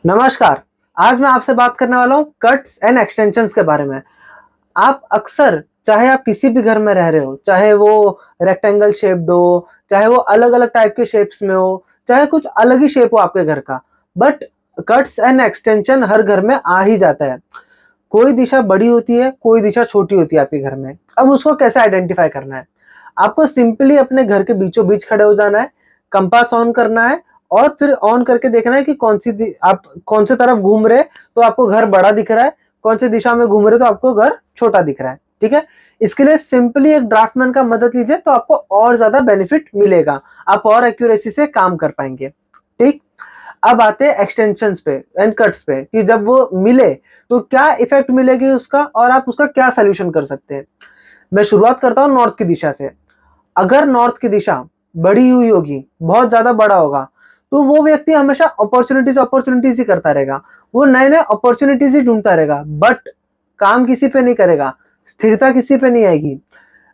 नमस्कार। आज मैं आपसे बात करने वाला हूँ कट्स एंड एक्सटेंशंस के बारे में। आप अक्सर चाहे आप किसी भी घर में रह रहे हो, चाहे वो रेक्टेंगल शेप्ड हो, चाहे वो अलग-अलग टाइप के शेप्स में हो, चाहे कुछ अलग ही शेप हो आपके घर का, बट कट्स एंड एक्सटेंशन हर घर में आ ही जाता है। कोई दिशा बड़ी होती है, कोई दिशा छोटी होती है आपके घर में। अब उसको कैसे आइडेंटिफाई करना है? आपको सिंपली अपने घर के बीचों-बीच खड़े हो जाना है, कंपास ऑन करना है और फिर ऑन करके देखना है कि आप कौन सी तरफ घूम रहे हैं तो आपको घर बड़ा दिख रहा है, कौन सी दिशा में घूम रहे हो तो आपको घर छोटा दिख रहा है, ठीक है? इसके लिए सिंपली एक ड्राफ्टमैन का मदद लीजिए तो आपको और ज़्यादा बेनिफिट मिलेगा। आप और एक्यूरेसी से काम कर पाएँगे, ठीक? अब आते हैं एक्सटेंशंस पे एंड कट्स पे कि जब वो मिले तो क्या इफेक्ट मिलेगी उसका और आप उसका क्या सॉल्यूशन कर सकते हैं। मैं शुरुआत करता हूँ नॉर्थ की दिशा से। अगर नॉर्थ की दिशा बड़ी हुई होगी, बहुत ज़्यादा बड़ा होगा, तो वो व्यक्ति हमेशा अपॉर्च्युनिटीज़ ही करता रहेगा। वो नए-नए अपॉर्च्युनिटीज़ ही ढूँढता रहेगा, बट काम किसी पे नहीं करेगा, स्थिरता किसी पे नहीं आएगी।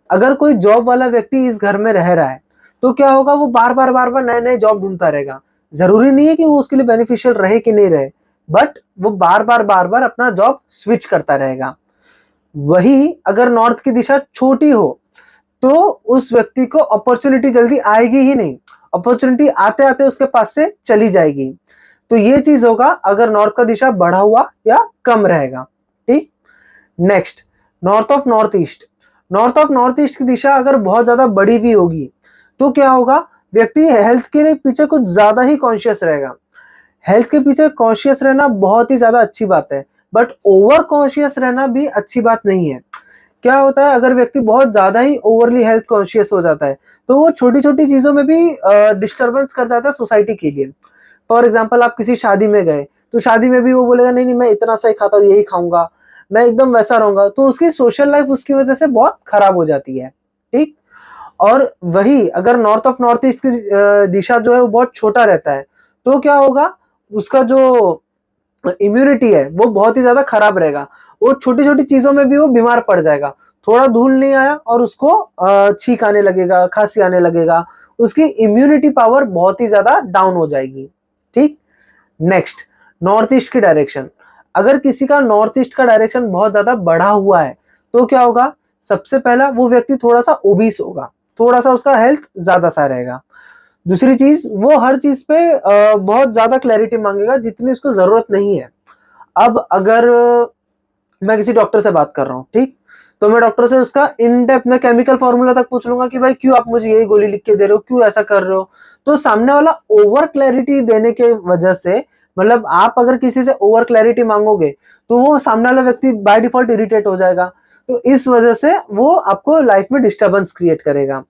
अगर कोई जॉब वाला व्यक्ति इस घर में रह रहा है, तो क्या होगा वो बार-बार नए-नए जॉब ढूँढता रहेगा। ज़रूरी नहीं है कि वो उसके लिए बेनिफिशियल रहे कि नहीं रहे, बट वो बार-बार अपना जॉब स्विच करता रहेगा। वही अगर नॉर्थ की दिशा छोटी हो, तो उस व्यक्ति को अपॉर्च्युनिटी जल्दी आएगी ही नहीं। अपॉर्च्युनिटी आते-आते उसके पास से चली जाएगी। तो ये चीज़ होगा अगर नॉर्थ का दिशा बढ़ा हुआ या कम रहेगा, ठीक? Next, north of north east. North of north east की दिशा अगर बहुत ज़्यादा बड़ी भी होगी, तो क्या होगा? व्यक्ति हेल्थ के लिए पीछे कुछ ज़्यादा ही कॉन्शियस रहेगा। हेल्थ के पीछे कॉन्शियस रहना बहुत ही ज़्यादा अच्छी बात है, बट ओवर कॉन्शियस रहना भी अच्छी बात नहीं है। क्या होता है अगर व्यक्ति बहुत ज़्यादा ही ओवरली हेल्थ कॉन्शियस हो जाता है, तो वो छोटी-छोटी चीज़ों में भी डिस्टर्बेंस कर जाता है सोसाइटी के लिए। फॉर एग्ज़ाम्पल आप किसी शादी में गए, तो शादी में भी वो बोलेगा नहीं मैं इतना सा ही खाता हूँ, यही खाऊँगा, मैं एकदम वैसा रहूँगा, तो उसकी सोशल लाइफ़ उसकी वज़ह से बहुत खराब हो जाती है, ठीक? और वही अगर नॉर्थ ऑफ नॉर्थ ईस्ट की दिशा जो है वो बहुत छोटा रहता है, तो क्या होगा उसका जो इम्यूनिटी है वो बहुत ही ज़्यादा खराब रहेगा। वो छोटी-छोटी चीज़ों में भी वो बीमार पड़ जाएगा। थोड़ा धूल नहीं आया और उसको छींक आने लगेगा, खाँसी आने लगेगा। उसकी इम्यूनिटी पावर बहुत ही ज़्यादा डाउन हो जाएगी, ठीक? नेक्स्ट, नॉर्थ ईस्ट की डायरेक्शन। अगर किसी का नॉर्थ ईस्ट का डायरेक्शन बहुत ज़्यादा बढ़ा हुआ है, तो क्या होगा? सबसे पहला वो व्यक्ति थोड़ा-सा ओबीस होगा, थोड़ा-सा उसका हेल्थ ज़्यादा सा रहेगा। दूसरी चीज़ वो हर चीज़ पे बहुत ज़्यादा क्लैरिटी माँगेगा जितनी उसको ज़रूरत नहीं है। अब अगर मैं किसी डॉक्टर से बात कर रहा हूँ, ठीक? तो मैं डॉक्टर से उसका इन डेप्थ में केमिकल फ़ॉर्मूला तक पूछ लूँगा कि भाई क्यों आप मुझे यही गोली लिख के दे रहे हो? क्यों ऐसा कर रहे हो? तो सामने वाला ओवर क्लैरिटी देने के वजह से मतलब आप अगर किसी से ओवर क्लैरिटी माँगोगे, तो वो सामने वाला व्यक्ति बाय डिफ़ॉल्ट इरिटेट हो जाएगा। तो इस वजह से वो आपको लाइफ़ में डिस्टर्बेंस क्रिएट करेगा।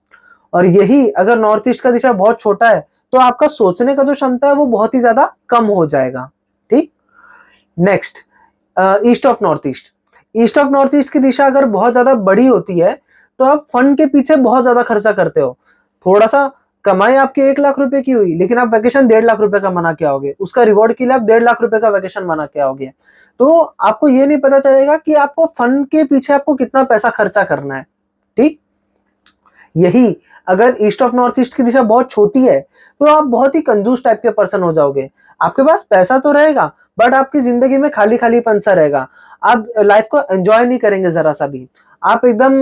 और यही अगर नॉर्थ ईस्ट का दिशा बहुत छोटा है, तो आपका सोचने का जो क्षमता है वो बहुत ही ज़्यादा कम हो जाएगा, ठीक? Next, east of north east. East of north east की दिशा अगर बहुत ज़्यादा बड़ी होती है, तो आप फंड के पीछे बहुत ज़्यादा खर्चा करते हो। थोड़ा-सा कमाई आपकी 1 लाख रुपए की हुई, लेकिन आप वैकेशन 1.5 लाख रुपए का मना के आओगे। उसका रिवॉर्ड के लिए आप 1.5 लाख रुपए का वैकेशन मना के आओगे। तो आपको ये नहीं पता चलेगा कि आपको फंड के पीछे आपको कितना पैसा खर्चा करना है, ठीक? यही अगर ईस्ट ऑफ नॉर्थ ईस्ट की दिशा बहुत छोटी है, तो आप बहुत ही कंजूस टाइप के पर्सन हो जाओगे। आपके पास पैसा तो रहेगा, बट आपकी ज़िंदगी में खाली-खालीपन सा रहेगा। आप लाइफ़ को एन्जॉय नहीं करेंगे ज़रा-सा भी। आप एकदम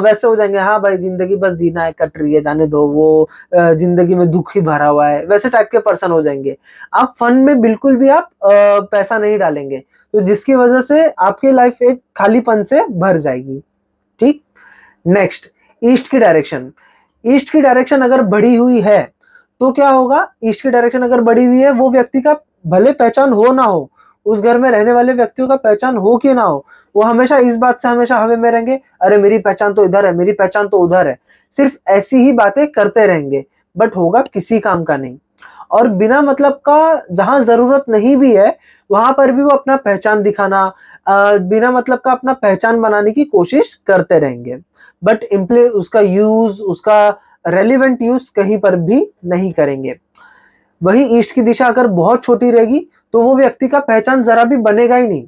वैसे हो जाएँगे, हाँ भाई ज़िंदगी बस जीना है, कट रही है, जाने दो, वो ज़िंदगी में दुःख ही भरा हुआ है, वैसे टाइप के पर्सन हो जाएँगे। आप फन में बिल्कुल भी आप पैसा नहीं डालेंगे, तो जिसकी वजह से आपकी लाइफ़ एक खालीपन से भर जाएगी, ठीक? नेक्स्ट, ईस्ट की डायरेक्शन। ईस्ट की डायरेक्शन अगर बढ़ी हुई है, तो क्या होगा? ईस्ट की डायरेक्शन अगर बढ़ी हुई है, वो व्यक्ति का भले पहचान हो ना हो, उस घर में रहने वाले व्यक्तियों का पहचान हो कि ना हो, वो हमेशा इस बात से हमेशा हवा में रहेंगे, अरे मेरी पहचान तो इधर है, मेरी पहचान तो उधर है। सिर्फ़ ऐसी ही बातें करते रहेंगे, बट होगा किसी काम का नहीं। और बिना मतलब का जहाँ ज़रूरत नहीं भी है, वहाँ पर भी वो अपना पहचान दिखाना बिना मतलब का अपना पहचान बनाने की कोशिश करते रहेंगे। बट इम्प्ले उसका यूज़, उसका रेलेवेंट यूज़ कहीं पर भी नहीं करेंगे। वहीं ईस्ट की दिशा अगर बहुत छोटी रहेगी, तो वो व्यक्ति का पहचान ज़रा भी बनेगा ही नहीं।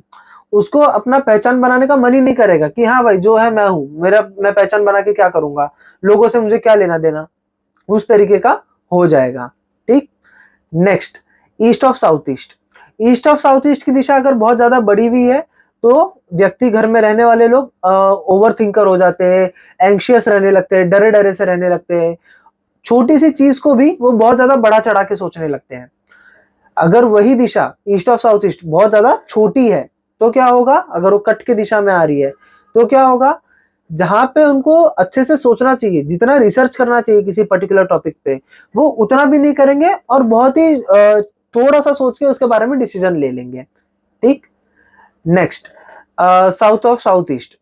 उसको अपना पहचान बनाने का मन ही नहीं करेगा कि हाँ भाई, जो है मैं हूँ, मैं पहचान बना के क्या करूँगा? लोगों से मुझे क्या लेना-देना? उस तरीके का हो जाएगा, ठीक? Next, east of south east. East of south east की दिशा अगर बहुत ज्यादा बड़ी हुई है तो व्यक्ति घर में रहने वाले लोग ओवर थिंकर हो जाते हैं, एंग्शियस रहने लगते हैं, डरे डरे से रहने लगते हैं, छोटी सी चीज को भी वो बहुत ज्यादा बढ़ा चढ़ा के सोचने लगते हैं। अगर वही दिशा ईस्ट ऑफ साउथ ईस्ट बहुत ज्यादा छोटी है तो क्या होगा, अगर वो कट के दिशा में आ रही है तो क्या होगा, जहां पे उनको अच्छे से सोचना चाहिए, जितना रिसर्च करना चाहिए किसी पर्टिकुलर टॉपिक पे, वो उतना भी नहीं करेंगे और बहुत ही थोड़ा सा सोच के उसके बारे में डिसीजन ले लेंगे। ठीक। Next, south of south east.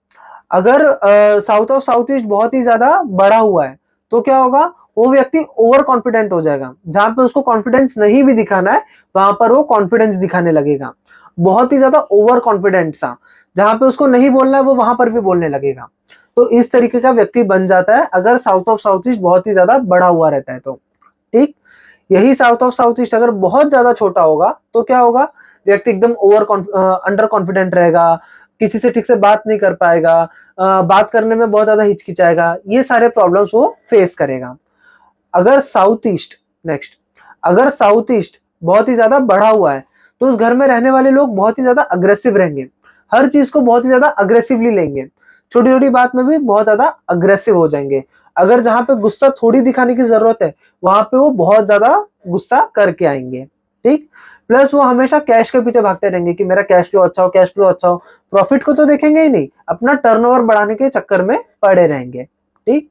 अगर साउथ ऑफ साउथ ईस्ट बहुत ही ज्यादा बड़ा हुआ है तो क्या होगा, वो व्यक्ति ओवर कॉन्फिडेंट हो जाएगा। जहां पे उसको कॉन्फिडेंस नहीं भी दिखाना है वहां पर वो कॉन्फिडेंस दिखाने लगेगा, बहुत ही ज्यादा ओवर कॉन्फिडेंट सा। जहां पे उसको नहीं बोलना है वो वहां पर भी बोलने लगेगा। तो इस तरीके का व्यक्ति बन जाता है अगर साउथ ऑफ साउथ ईस्ट बहुत ही ज्यादा बड़ा हुआ रहता है तो। ठीक। यही साउथ ऑफ साउथ ईस्ट अगर बहुत ज्यादा छोटा होगा तो क्या होगा, व्यक्ति एकदम अंडर कॉन्फिडेंट रहेगा, किसी से ठीक से बात नहीं कर पाएगा, बात करने में बहुत ज्यादा हिचकिचाएगा, ये सारे प्रॉब्लम्स वो फेस करेगा। अगर साउथ ईस्ट, नेक्स्ट, अगर साउथ ईस्ट बहुत ही ज्यादा बढ़ा हुआ है तो उस घर में रहने वाले लोग बहुत ही ज्यादा अग्रेसिव रहेंगे, हर चीज को बहुत ही ज्यादा अग्रेसिवली लेंगे, छोटी छोटी बात में भी बहुत ज्यादा अग्रेसिव हो जाएंगे। अगर जहां पे गुस्सा थोड़ी दिखाने की जरूरत है वहां पे वो बहुत ज्यादा गुस्सा करके आएंगे। ठीक। प्लस वो हमेशा कैश के पीछे भागते रहेंगे कि मेरा कैश फ्लो अच्छा हो, कैश फ्लो अच्छा हो, प्रॉफिट को तो देखेंगे ही नहीं, अपना टर्नओवर बढ़ाने के चक्कर में पड़े रहेंगे। ठीक।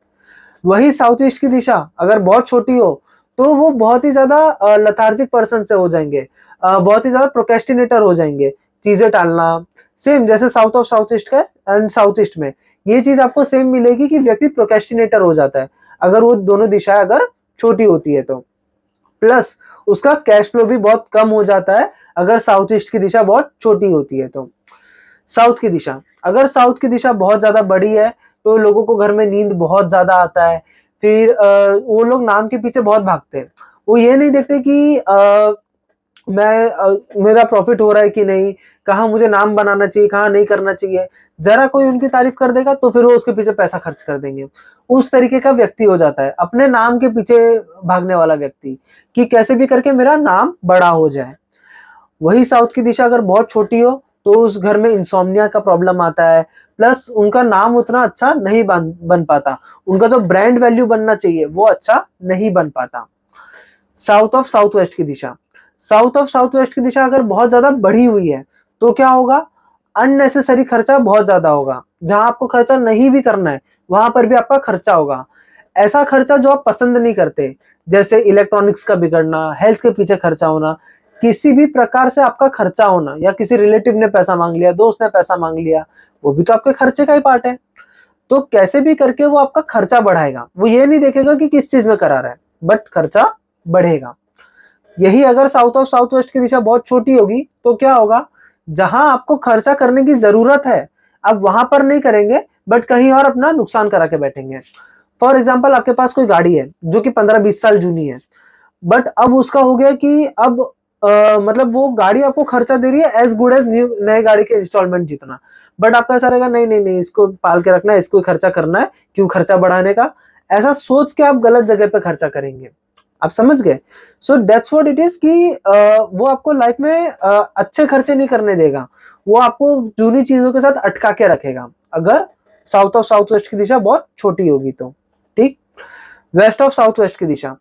वही साउथ ईस्ट की दिशा अगर बहुत छोटी हो तो वो बहुत ही ज्यादा लथार्जिक पर्सन से हो जाएंगे, बहुत ही ज्यादा प्रोक्रेस्टिनेटर हो जाएंगे, चीजें टालना। सेम जैसे साउथ ऑफ साउथ ईस्ट का एंड साउथ ईस्ट में ये चीज आपको सेम मिलेगी कि व्यक्ति प्रोक्रेस्टिनेटर हो जाता है अगर वो दोनों दिशाएं अगर छोटी होती है तो। प्लस उसका कैश फ्लो भी बहुत कम हो जाता है अगर साउथ ईस्ट की दिशा बहुत छोटी होती है तो। साउथ की दिशा, अगर साउथ की दिशा बहुत ज्यादा बड़ी है तो लोगों को घर में नींद बहुत ज्यादा आता है, फिर वो लोग नाम के पीछे बहुत भागते हैं। वो ये नहीं देखते कि मेरा प्रॉफिट हो रहा है कि नहीं, कहाँ मुझे नाम बनाना चाहिए, कहाँ नहीं करना चाहिए। जरा कोई उनकी तारीफ कर देगा तो फिर वो उसके पीछे पैसा खर्च कर देंगे। उस तरीके का व्यक्ति हो जाता है, अपने नाम के पीछे भागने वाला व्यक्ति, कि कैसे भी करके मेरा नाम बड़ा हो जाए। वही साउथ की दिशा अगर बहुत छोटी हो तो उस घर में इंसोम्निया का प्रॉब्लम आता है, प्लस उनका नाम उतना अच्छा नहीं बन पाता, उनका जो ब्रांड वैल्यू बनना चाहिए वो अच्छा नहीं बन पाता। साउथ ऑफ साउथ वेस्ट की दिशा, साउथ ऑफ साउथ वेस्ट की दिशा अगर बहुत ज्यादा बढ़ी हुई है तो क्या होगा, अननेसेसरी खर्चा बहुत ज्यादा होगा, जहां आपको खर्चा नहीं भी करना है वहां पर भी आपका खर्चा होगा। ऐसा खर्चा जो आप पसंद नहीं करते, जैसे इलेक्ट्रॉनिक्स का बिगड़ना, हेल्थ के पीछे खर्चा होना, किसी भी प्रकार से आपका खर्चा होना, या किसी रिलेटिव ने पैसा मांग लिया, दोस्त ने पैसा मांग लिया, वो भी तो आपके खर्चे का ही पार्ट है। तो कैसे भी करके वो आपका खर्चा बढ़ाएगा, वो ये नहीं देखेगा कि किस चीज में करा रहा है, बट खर्चा बढ़ेगा। यही अगर साउथ ऑफ साउथ वेस्ट की दिशा बहुत छोटी होगी तो क्या होगा, जहां आपको खर्चा करने की जरूरत है आप वहां पर नहीं करेंगे बट कहीं और अपना नुकसान करा के बैठेंगे। फॉर एग्जाम्पल, आपके पास कोई गाड़ी है जो कि 15-20 साल जूनी है, बट अब उसका हो गया कि अब मतलब वो गाड़ी आपको खर्चा दे रही है एज गुड एज न्यू नए गाड़ी के इंस्टॉलमेंट जितना, बट आपका ऐसा रहेगा नहीं नहीं नहीं, इसको पाल के रखना है, इसको खर्चा करना है, क्यों खर्चा बढ़ाने का। ऐसा सोच के आप गलत जगह पे खर्चा करेंगे। आप समझ गए। So that's what it is कि वो आपको लाइफ में अच्छे खर्चे नहीं करने देगा, वो आपको जूनी चीजों के साथ अटका के रखेगा अगर साउथ ऑफ साउथ वेस्ट की दिशा बहुत छोटी होगी तो। ठीक। वेस्ट ऑफ साउथ वेस्ट की दिशा,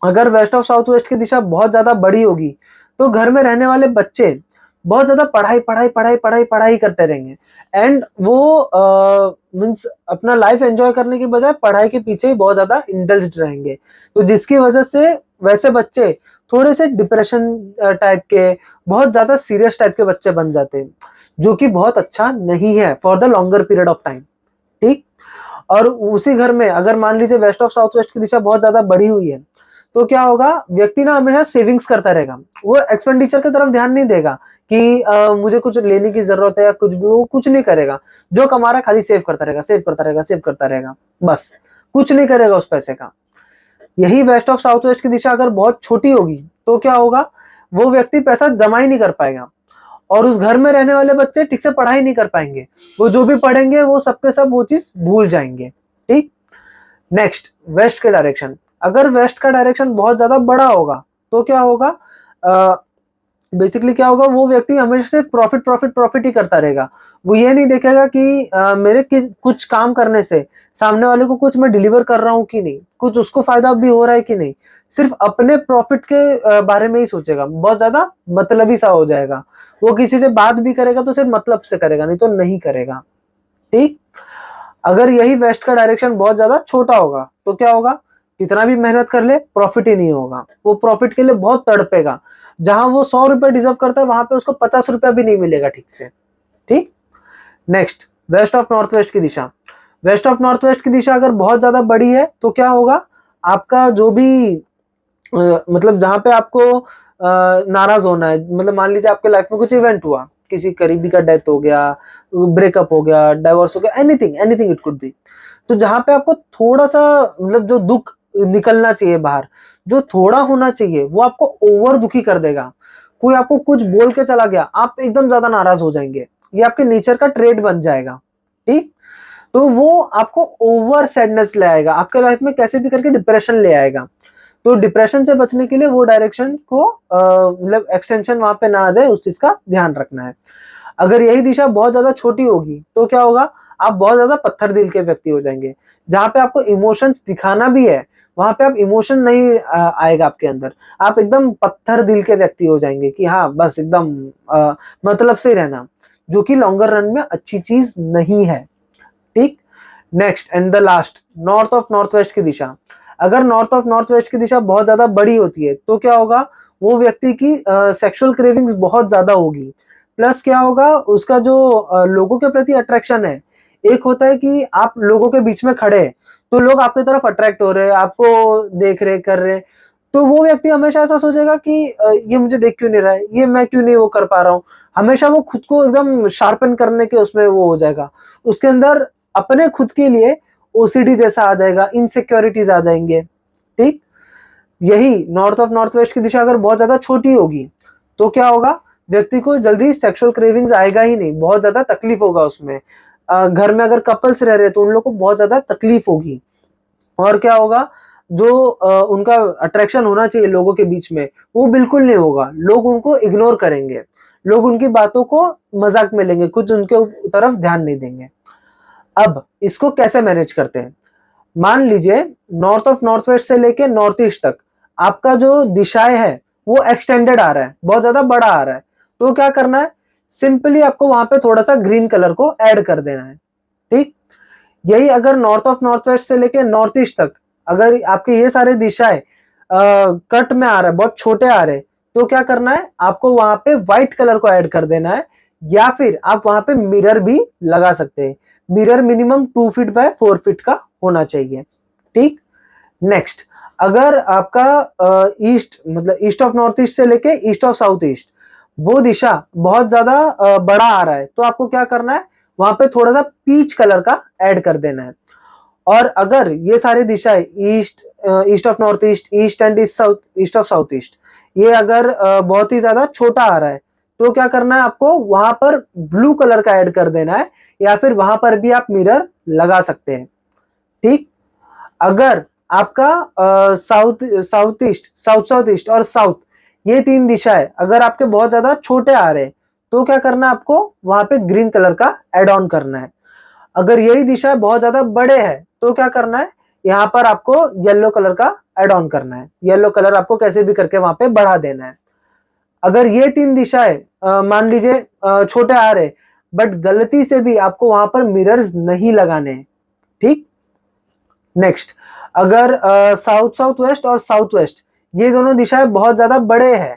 अगर वेस्ट ऑफ साउथ वेस्ट की दिशा बहुत ज्यादा बड़ी होगी तो घर में रहने वाले बच्चे बहुत ज्यादा पढ़ाई पढ़ाई पढ़ाई पढ़ाई पढ़ाई करते रहेंगे, एंड वो मीन्स अपना लाइफ एंजॉय करने की बजाय पढ़ाई के पीछे ही बहुत ज्यादा इंडल्ज्ड रहेंगे। तो जिसकी वजह से वैसे बच्चे थोड़े से डिप्रेशन टाइप के, बहुत ज्यादा सीरियस टाइप के बच्चे बन जाते हैं, जो कि बहुत अच्छा नहीं है for the longer period of time. ठीक। और उसी घर में अगर मान लीजिए वेस्ट ऑफ साउथ वेस्ट की दिशा बहुत ज्यादा बढ़ी हुई है तो क्या होगा, व्यक्ति ना हमेशा सेविंग्स करता रहेगा, वो एक्सपेंडिचर की तरफ ध्यान नहीं देगा कि मुझे कुछ लेने की जरूरत है या कुछ भी, वो कुछ नहीं करेगा। जो कमा रहा है खाली सेव करता रहेगा, सेव करता रहेगा, सेव करता रहेगा, बस कुछ नहीं करेगा उस पैसे का। यही वेस्ट ऑफ साउथ वेस्ट की दिशा अगर बहुत छोटी होगी तो क्या होगा, वो व्यक्ति पैसा जमा ही नहीं कर पाएगा, और उस घर में रहने वाले बच्चे ठीक से पढ़ाई नहीं कर पाएंगे, वो जो भी पढ़ेंगे वो सबके सब वो चीज भूल जाएंगे। ठीक। नेक्स्ट, वेस्ट के डायरेक्शन, अगर वेस्ट का डायरेक्शन बहुत ज्यादा बड़ा होगा तो क्या होगा, बेसिकली क्या होगा, वो व्यक्ति हमेशा सिर्फ प्रॉफिट प्रॉफिट प्रॉफिट ही करता रहेगा। वो ये नहीं देखेगा कि मेरे कुछ काम करने से सामने वाले को कुछ मैं डिलीवर कर रहा हूँ कि नहीं, कुछ उसको फायदा भी हो रहा है कि नहीं। सिर्फ अपने प्रॉफिट के बारे में ही सोचेगा, बहुत ज्यादा मतलबी सा हो जाएगा। वो किसी से बात भी करेगा तो सिर्फ मतलब से करेगा, नहीं तो नहीं करेगा। ठीक। अगर यही वेस्ट का डायरेक्शन बहुत ज्यादा छोटा होगा तो क्या होगा, कितना भी मेहनत कर ले प्रॉफिट ही नहीं होगा। वो प्रॉफिट के लिए बहुत तड़पेगा, जहां वो 100 रुपए डिजर्व करता है वहां पे उसको 50 रुपया भी नहीं मिलेगा ठीक से। ठीक। Next, west of north west की दिशा। वेस्ट ऑफ नॉर्थ वेस्ट की दिशा अगर बहुत ज्यादा बड़ी है तो क्या होगा, आपका जो भी मतलब जहां पे आपको नाराज होना है, मतलब मान लीजिए आपके लाइफ में कुछ इवेंट हुआ, किसी करीबी का डेथ हो गया, ब्रेकअप हो गया, डाइवोर्स हो गया, anything anything it could be. तो जहां पे आपको थोड़ा सा मतलब जो दुख निकलना चाहिए बाहर, जो थोड़ा होना चाहिए, वो आपको ओवर दुखी कर देगा। कोई आपको कुछ बोल के चला गया, आप एकदम ज्यादा नाराज हो जाएंगे। ये आपके नेचर का ट्रेड बन जाएगा। ठीक। तो वो आपको ओवर सैडनेस ले आएगा, आपके लाइफ में कैसे भी करके डिप्रेशन ले आएगा। तो डिप्रेशन से बचने के लिए वो डायरेक्शन को मतलब एक्सटेंशन वहां पे ना आ जाए, उस चीज का ध्यान रखना है। अगर यही दिशा बहुत ज्यादा छोटी होगी तो क्या होगा, आप बहुत ज्यादा पत्थर दिल के व्यक्ति हो जाएंगे। जहां पे आपको इमोशंस दिखाना भी है, वहां पे आप इमोशन नहीं आएगा आपके अंदर। आप एकदम पत्थर दिल के व्यक्ति हो जाएंगे कि हाँ बस एकदम मतलब से रहना, जो कि लॉन्गर रन में अच्छी चीज नहीं है। ठीक। Next and the last, north of north west की दिशा। अगर नॉर्थ ऑफ नॉर्थ वेस्ट की दिशा बहुत ज्यादा बड़ी होती है तो क्या होगा, वो व्यक्ति की सेक्सुअल क्रेविंग्स बहुत ज्यादा होगी। प्लस क्या होगा, उसका जो लोगों के प्रति अट्रैक्शन है, एक होता है कि आप लोगों के बीच में खड़े हैं तो लोग आपकी तरफ अट्रैक्ट हो रहे हैं, आपको देख रहे कर रहे, तो वो व्यक्ति हमेशा ऐसा सोचेगा कि ये मुझे देख क्यों नहीं रहा है, ये मैं क्यों नहीं वो कर पा रहा हूँ। हमेशा वो खुद को एकदम शार्पन करने के उसमें वो हो जाएगा, उसके अंदर अपने खुद के लिए ओसीडी जैसा आ जाएगा, इनसिक्योरिटीज आ जाएंगे। ठीक। यही नॉर्थ ऑफ नॉर्थ वेस्ट की दिशा अगर बहुत ज्यादा छोटी होगी तो क्या होगा, व्यक्ति को जल्दी सेक्सुअल क्रेविंग्स आएगा ही नहीं, बहुत ज्यादा तकलीफ होगा उसमें। घर में अगर कपल्स रह रहे तो उन लोग को बहुत ज्यादा तकलीफ होगी। और क्या होगा, जो उनका अट्रैक्शन होना चाहिए लोगों के बीच में, वो बिल्कुल नहीं होगा। लोग उनको इग्नोर करेंगे, लोग उनकी बातों को मजाक में लेंगे, कुछ उनके तरफ ध्यान नहीं देंगे। अब इसको कैसे मैनेज करते हैं, मान लीजिए नॉर्थ ऑफ नॉर्थ वेस्ट से लेके नॉर्थ ईस्ट तक आपका जो दिशाएं है वो एक्सटेंडेड आ रहा है, बहुत ज्यादा बड़ा आ रहा है। तो क्या करना है, सिंपली आपको वहां पे थोड़ा सा ग्रीन कलर को ऐड कर देना है। ठीक। यही अगर नॉर्थ ऑफ नॉर्थ वेस्ट से लेके नॉर्थ ईस्ट तक अगर आपके ये सारे दिशाएं कट में आ रहा है, बहुत छोटे आ रहे, तो क्या करना है, आपको वहां पे व्हाइट कलर को ऐड कर देना है। या फिर आप वहां पे मिरर भी लगा सकते हैं। Mirror minimum 2 feet by 4 feet का होना चाहिए। ठीक। नेक्स्ट, अगर आपका ईस्ट मतलब ईस्ट ऑफ नॉर्थ ईस्ट से लेके ईस्ट ऑफ साउथ ईस्ट वो दिशा बहुत ज्यादा बड़ा आ रहा है, तो आपको क्या करना है, वहां पे थोड़ा सा पीच कलर का ऐड कर देना है। और अगर ये सारी दिशाएं east east of north east, east and east south, east of south east, ये अगर बहुत ही ज्यादा छोटा आ रहा है तो क्या करना है, आपको वहां पर ब्लू कलर का ऐड कर देना है। या फिर वहां पर भी आप मिरर लगा सकते हैं। ठीक। अगर आपका south south east, south south east और साउथ, ये तीन दिशाएं अगर आपके बहुत ज्यादा छोटे आ रहे हैं तो क्या करना है, आपको वहां पे ग्रीन कलर का एड ऑन करना है। अगर यही दिशा बहुत ज्यादा बड़े हैं तो क्या करना है, यहाँ पर आपको येलो कलर का एड ऑन करना है। येलो कलर आपको कैसे भी करके वहां पे बढ़ा देना है। अगर ये तीन दिशाएं मान लीजिए छोटे आ रहे, बट गलती से भी आपको वहां पर मिरर्स नहीं लगाने हैं। ठीक। नेक्स्ट, अगर साउथ साउथ वेस्ट और साउथ वेस्ट ये दोनों दिशाएं बहुत ज्यादा बड़े हैं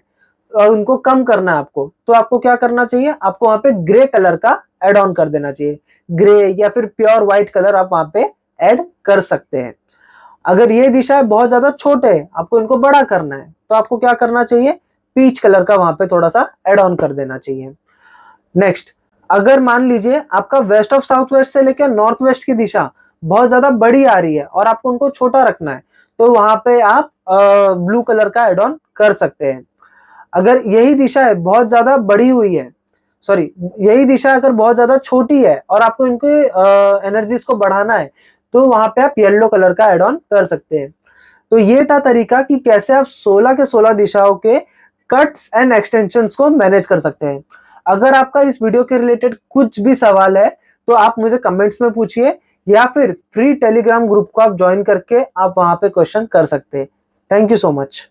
और उनको कम करना है आपको, तो आपको क्या करना चाहिए, आपको वहां पे ग्रे कलर का एड ऑन कर देना चाहिए। ग्रे या फिर प्योर व्हाइट कलर आप वहां पे ऐड कर सकते हैं। अगर ये दिशाएं बहुत ज्यादा छोटे हैं, आपको इनको बड़ा करना है, तो आपको क्या करना चाहिए, पीच कलर का वहां पे थोड़ा सा एड ऑन कर देना चाहिए। नेक्स्ट, अगर मान लीजिए आपका वेस्ट ऑफ साउथ वेस्ट से लेकर नॉर्थ वेस्ट की दिशा बहुत ज्यादा बड़ी आ रही है और आपको उनको छोटा रखना है, तो वहां पे आप ब्लू कलर का एड ऑन कर सकते हैं। अगर यही दिशा है बहुत ज्यादा बड़ी हुई है, सॉरी, यही दिशा अगर बहुत ज्यादा छोटी है और आपको इनके एनर्जीज को बढ़ाना है, तो वहां पे आप येलो कलर का एड ऑन कर सकते हैं। तो ये था तरीका कि कैसे आप 16 के 16 दिशाओं के कट्स एंड एक्सटेंशंस को मैनेज कर सकते हैं। अगर आपका इस वीडियो के रिलेटेड कुछ भी सवाल है तो आप मुझे कमेंट्स में पूछिए या फिर फ्री टेलीग्राम ग्रुप को आप ज्वाइन करके आप वहां पे क्वेश्चन कर सकते हैं। Thank you so much.